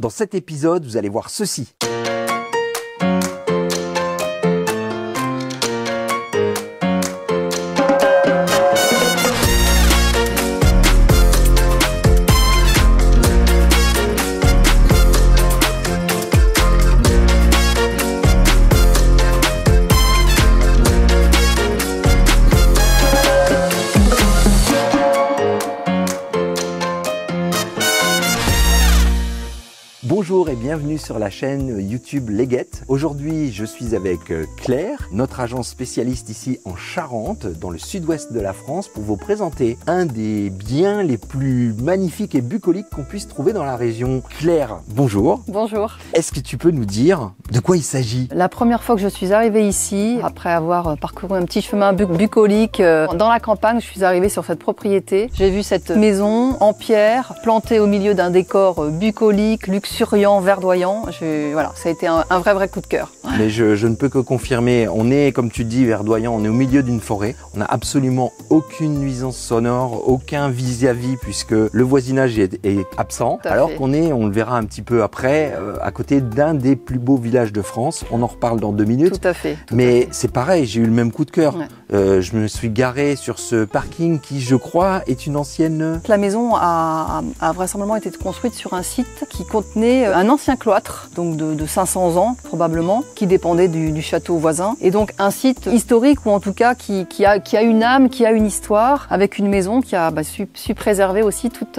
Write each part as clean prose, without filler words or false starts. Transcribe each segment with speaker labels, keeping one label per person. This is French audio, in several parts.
Speaker 1: Dans cet épisode, vous allez voir ceci. Bonjour et bienvenue sur la chaîne YouTube Leggett. Aujourd'hui, je suis avec Claire, notre agence spécialiste ici en Charente, dans le sud-ouest de la France, pour vous présenter un des biens les plus magnifiques et bucoliques qu'on puisse trouver dans la région. Claire, bonjour.
Speaker 2: Bonjour.
Speaker 1: Est-ce que tu peux nous dire de quoi il s'agit?
Speaker 2: La première fois que je suis arrivée ici, après avoir parcouru un petit chemin bucolique dans la campagne, je suis arrivée sur cette propriété. J'ai vu cette maison en pierre, plantée au milieu d'un décor bucolique, luxuriant, verdoyant. Voilà, ça a été un vrai coup de cœur.
Speaker 1: Mais je ne peux que confirmer, on est, comme tu dis, verdoyant, on est au milieu d'une forêt. On n'a absolument aucune nuisance sonore, aucun vis-à-vis, puisque le voisinage est absent. Alors qu'on est, on le verra un petit peu après, à côté d'un des plus beaux villages de France. On en reparle dans 2 minutes.
Speaker 2: Tout à fait.
Speaker 1: Mais c'est pareil, j'ai eu le même coup de cœur.
Speaker 2: Ouais.
Speaker 1: Je me suis garé sur ce parking qui, je crois, est une ancienne...
Speaker 2: La maison a vraisemblablement été construite sur un site qui contenait un ancien cloître, donc de 500 ans probablement, qui dépendait du château voisin. Et donc un site historique, ou en tout cas qui a une âme, qui a une histoire, avec une maison qui a su préserver aussi toute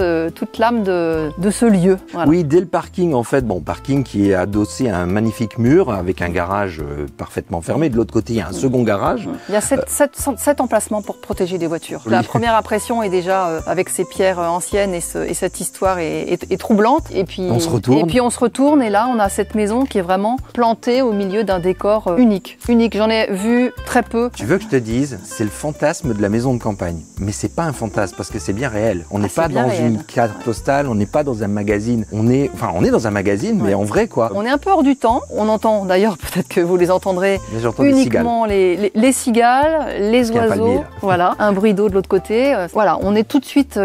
Speaker 2: l'âme de ce lieu. Voilà.
Speaker 1: Oui, dès le parking, en fait, parking qui est adossé à un magnifique mur, avec un garage parfaitement fermé. De l'autre côté, il y a un second garage.
Speaker 2: Il y a 7 emplacements pour protéger des voitures. Oui. La première impression est déjà, avec ces pierres anciennes et cette histoire est troublante. Et puis on se retourne et là on a cette maison qui est vraiment plantée au milieu d'un décor unique. J'en ai vu très peu.
Speaker 1: Tu veux que je te dise, c'est le fantasme de la maison de campagne. Mais c'est pas un fantasme parce que c'est bien réel. On n'est pas dans une carte postale, on n'est pas dans un magazine. On est dans un magazine, mais en vrai quoi.
Speaker 2: On est un peu hors du temps. On entend d'ailleurs, peut-être que vous les entendrez, uniquement les cigales, les oiseaux. Voilà, un bruit d'eau de l'autre côté. Voilà, on est tout de suite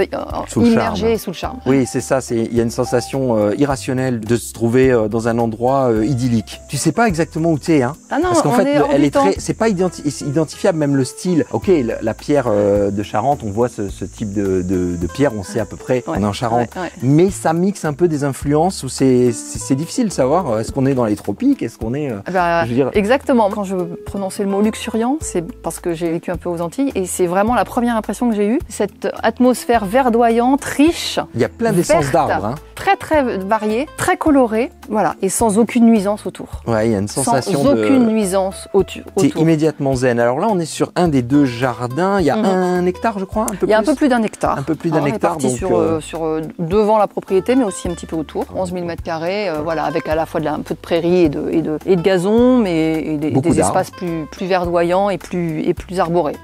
Speaker 2: immergé sous le charme.
Speaker 1: Oui, c'est ça. Il y a une sensation irrationnelle de se trouver dans un endroit idyllique. Tu sais pas exactement où tu es, hein.
Speaker 2: Ah non,
Speaker 1: parce qu'en fait, c'est pas identifiable, même le style. Ok, la pierre de Charente, on voit ce type de pierre, on sait à peu près, on est en Charente. Ouais. Mais ça mixe un peu des influences où c'est difficile de savoir, est-ce qu'on est dans les tropiques, est-ce qu'on est...
Speaker 2: je veux dire... Exactement. Quand je prononçais le mot luxuriant, c'est parce que j'ai vécu un peu aux Antilles et c'est vraiment la première impression que j'ai eue. Cette atmosphère verdoyante, riche.
Speaker 1: Il y a plein d'essences d'arbres, hein.
Speaker 2: Très variée, très colorée, voilà, et sans aucune nuisance autour.
Speaker 1: Ouais, il y a une sensation
Speaker 2: sans aucune nuisance autour.
Speaker 1: T'es immédiatement zen. Alors là, on est sur un des 2 jardins. Il y a 1 hectare, je crois,
Speaker 2: Il y a un peu plus d'1 hectare.
Speaker 1: Un peu plus d'1 hectare.
Speaker 2: On est parti sur devant la propriété, mais aussi un petit peu autour. 11 000 m², voilà, avec à la fois un peu de prairie et de gazon, mais des espaces plus verdoyants et plus arborés.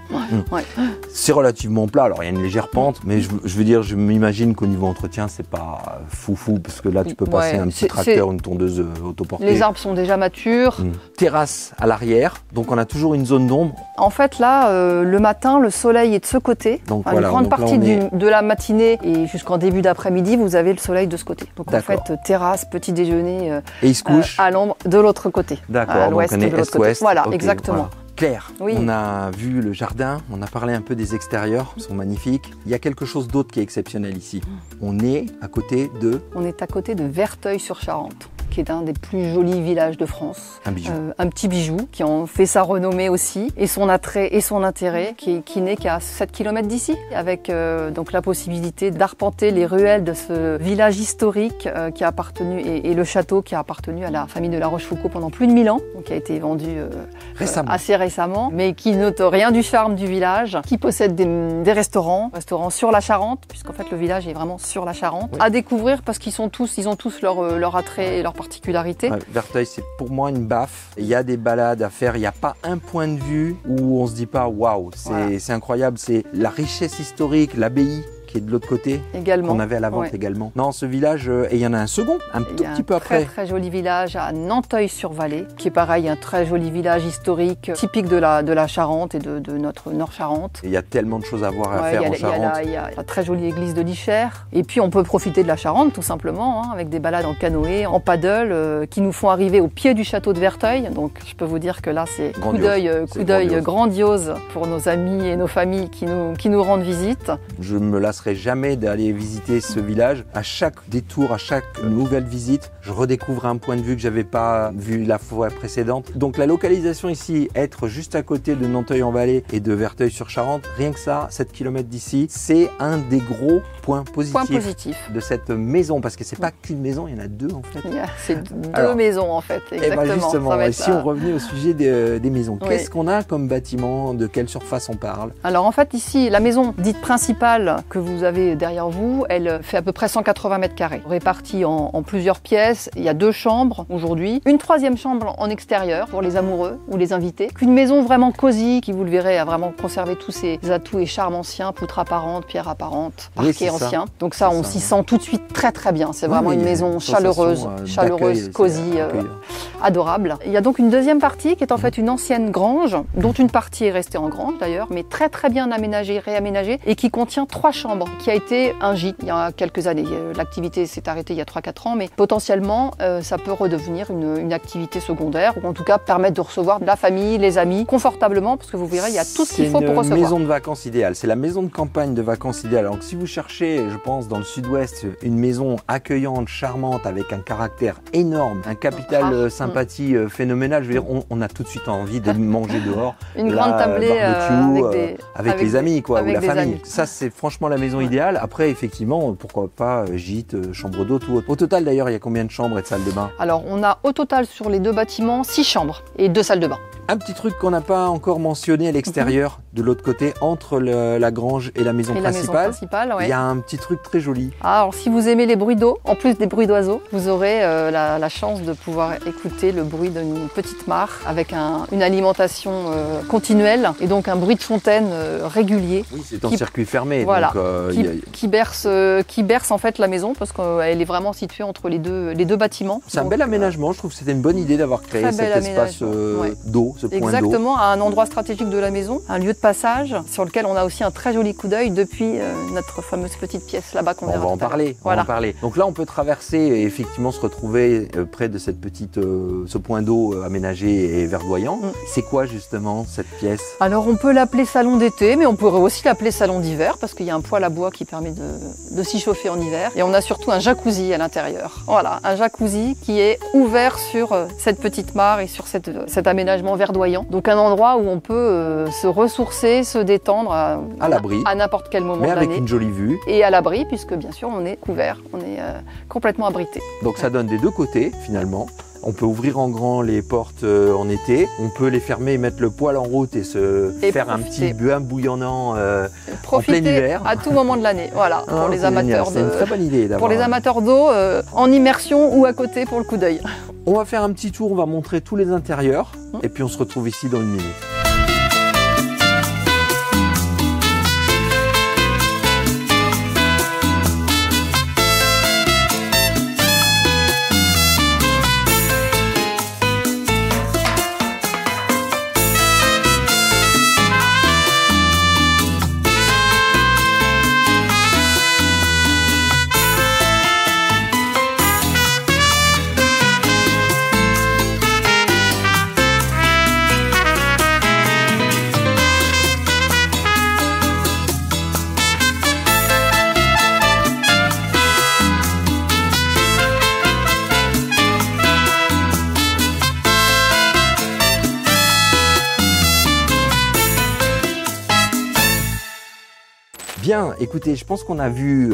Speaker 2: Ouais.
Speaker 1: C'est relativement plat. Alors il y a une légère pente, mais je veux dire, je m'imagine qu'au niveau entretien, c'est pas fou, parce que là, tu peux passer un petit tracteur, une tondeuse autoportée.
Speaker 2: Les arbres sont déjà matures.
Speaker 1: Terrasse à l'arrière, donc on a toujours une zone d'ombre.
Speaker 2: En fait, là, le matin, le soleil est de ce côté. Donc une grande partie de la matinée et jusqu'en début d'après-midi, vous avez le soleil de ce côté. Donc en fait, terrasse, petit déjeuner
Speaker 1: et il se couche
Speaker 2: à l'ombre de l'autre côté.
Speaker 1: D'accord, à l'ouest, donc on est est-ouest.
Speaker 2: Voilà, exactement. Voilà.
Speaker 1: Claire, on a vu le jardin, on a parlé un peu des extérieurs, ils sont magnifiques. Il y a quelque chose d'autre qui est exceptionnel ici. On est à côté de
Speaker 2: Verteuil-sur-Charente, qui est un des plus jolis villages de France.
Speaker 1: Un bijou.
Speaker 2: Un petit bijou qui en fait sa renommée aussi, et son attrait et son intérêt, qui n'est qu'à 7 km d'ici, avec donc la possibilité d'arpenter les ruelles de ce village historique qui a appartenu, et le château qui a appartenu à la famille de La Rochefoucauld pendant plus de 1000 ans, donc qui a été vendu assez récemment, mais qui note rien du charme du village, qui possède des restaurants sur la Charente, puisqu'en fait le village est vraiment sur la Charente, à découvrir parce qu'ils ont tous leur attrait et leur particularité.
Speaker 1: Ouais, Verteuil, c'est pour moi une baffe. Il y a des balades à faire, il n'y a pas un point de vue où on se dit pas waouh, c'est incroyable, c'est la richesse historique, l'abbaye qui est de l'autre côté,
Speaker 2: également.
Speaker 1: qu'on avait à la vente également. Non, ce village, et il y en a un second, un tout petit peu après.
Speaker 2: Il y a un très joli village à Nanteuil-sur-Vallée, qui est pareil, un très joli village historique, typique de la Charente et de notre Nord-Charente.
Speaker 1: Il y a tellement de choses à voir et à faire en Charente.
Speaker 2: Il y a la très jolie église de l'Ichère. Et puis on peut profiter de la Charente tout simplement, hein, avec des balades en canoë, en paddle, qui nous font arriver au pied du château de Verteuil. Donc je peux vous dire que là c'est coup d'œil grandiose pour nos amis et nos familles qui nous rendent visite.
Speaker 1: Je ne me lasserai jamais d'aller visiter ce village. À chaque détour, à chaque nouvelle visite, je redécouvre un point de vue que j'avais pas vu la fois précédente. Donc la localisation ici, être juste à côté de Nanteuil-en-Vallée et de Verteuil-sur-Charente, rien que ça, 7 km d'ici, c'est un des gros points positifs de cette maison, parce que c'est pas qu'une maison, il y en a deux en fait.
Speaker 2: C'est deux maisons en fait, exactement.
Speaker 1: Et ben justement, si on revenait au sujet des maisons, qu'est-ce qu'on a comme bâtiment, de quelle surface on parle?
Speaker 2: Alors en fait ici, la maison dite principale que vous avez derrière vous, elle fait à peu près 180 mètres carrés, répartie en plusieurs pièces. Il y a 2 chambres aujourd'hui, une 3e chambre en extérieur pour les amoureux ou les invités. Une maison vraiment cosy qui, vous le verrez, a vraiment conservé tous ses atouts et charmes anciens, poutres apparentes, pierres apparentes, parquet ancien. Donc ça, on s'y sent tout de suite très bien. C'est vraiment une maison chaleureuse, cosy, adorable. Il y a donc une 2e partie qui est en fait une ancienne grange, dont une partie est restée en grange d'ailleurs, mais très bien aménagée, réaménagée, et qui contient 3 chambres, qui a été un gîte il y a quelques années. L'activité s'est arrêtée il y a 3-4 ans, mais potentiellement ça peut redevenir une activité secondaire, ou en tout cas permettre de recevoir la famille, les amis, confortablement, parce que vous verrez, il y a tout ce qu'il faut pour recevoir.
Speaker 1: C'est une maison de vacances idéale, c'est la maison de campagne de vacances idéale. Donc si vous cherchez, je pense, dans le sud-ouest, une maison accueillante, charmante, avec un caractère énorme, un capital sympathie phénoménal, je veux dire, on a tout de suite envie de manger dehors.
Speaker 2: Une grande tablée
Speaker 1: avec les amis, quoi, ou la famille.
Speaker 2: Amis.
Speaker 1: Ça, c'est franchement la maison idéale. Après, effectivement, pourquoi pas gîte, chambre d'hôte ou autre. Au total, d'ailleurs, il y a combien de chambres et de salles de bain?
Speaker 2: Alors, on a au total sur les 2 bâtiments 6 chambres et 2 salles de bain.
Speaker 1: Un petit truc qu'on n'a pas encore mentionné à l'extérieur, de l'autre côté, entre la grange et la maison principale, il y a un petit truc très joli.
Speaker 2: Alors si vous aimez les bruits d'eau, en plus des bruits d'oiseaux, vous aurez la chance de pouvoir écouter le bruit d'une petite mare avec une alimentation continuelle et donc un bruit de fontaine régulier.
Speaker 1: Oui, c'est en circuit fermé.
Speaker 2: Voilà,
Speaker 1: donc,
Speaker 2: qui berce en fait la maison, parce qu'elle est vraiment située entre les deux bâtiments.
Speaker 1: C'est un bel aménagement, je trouve que c'était une bonne idée d'avoir créé cet espace d'eau.
Speaker 2: Exactement, à un endroit stratégique de la maison, un lieu de passage sur lequel on a aussi un très joli coup d'œil depuis notre fameuse petite pièce là-bas qu'on verra.
Speaker 1: On va en parler. Donc là, on peut traverser et effectivement se retrouver près de cette ce point d'eau aménagé et verdoyant. C'est quoi justement cette pièce?
Speaker 2: Alors on peut l'appeler salon d'été, mais on pourrait aussi l'appeler salon d'hiver, parce qu'il y a un poêle à bois qui permet de s'y chauffer en hiver. Et on a surtout un jacuzzi à l'intérieur. Voilà, un jacuzzi qui est ouvert sur cette petite mare et sur cet aménagement verdoyant. Donc un endroit où on peut se ressourcer, se détendre à
Speaker 1: l'abri,
Speaker 2: à n'importe quel moment de l'année.
Speaker 1: Mais avec une jolie vue.
Speaker 2: Et à l'abri, puisque bien sûr on est couvert, on est complètement abrité.
Speaker 1: Donc ça donne des 2 côtés finalement. On peut ouvrir en grand les portes en été, on peut les fermer et mettre le poêle en route et faire un petit bain bouillonnant en plein hiver.
Speaker 2: À tout moment de l'année, voilà, pour les amateurs.
Speaker 1: C'est une très bonne idée d'avoir.
Speaker 2: Pour les amateurs d'eau, en immersion ou à côté pour le coup d'œil.
Speaker 1: On va faire un petit tour, on va montrer tous les intérieurs et puis on se retrouve ici dans une minute. Bien, écoutez, je pense qu'on a vu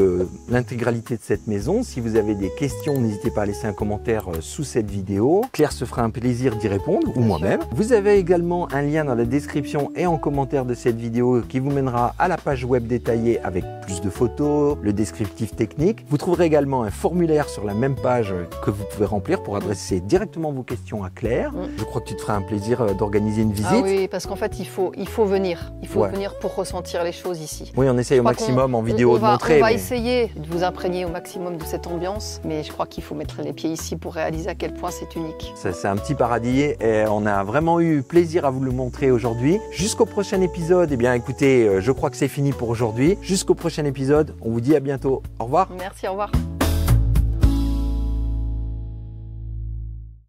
Speaker 1: l'intégralité de cette maison. Si vous avez des questions, n'hésitez pas à laisser un commentaire sous cette vidéo. Claire se fera un plaisir d'y répondre, ou moi-même. Vous avez également un lien dans la description et en commentaire de cette vidéo qui vous mènera à la page web détaillée avec plus de photos, le descriptif technique. Vous trouverez également un formulaire sur la même page que vous pouvez remplir pour adresser directement vos questions à Claire. Je crois que tu te feras un plaisir d'organiser une visite.
Speaker 2: Ah oui, parce qu'en fait, il faut venir. Il faut venir pour ressentir les choses ici.
Speaker 1: Oui, on essaye au maximum en vidéo de montrer.
Speaker 2: On va essayer de vous imprégner au maximum de cette ambiance, mais je crois qu'il faut mettre les pieds ici pour réaliser à quel point c'est unique.
Speaker 1: C'est un petit paradis et on a vraiment eu plaisir à vous le montrer aujourd'hui. Jusqu'au prochain épisode, eh bien écoutez, je crois que c'est fini pour aujourd'hui. Jusqu'au prochain épisode, on vous dit à bientôt. Au revoir.
Speaker 2: Merci, au revoir.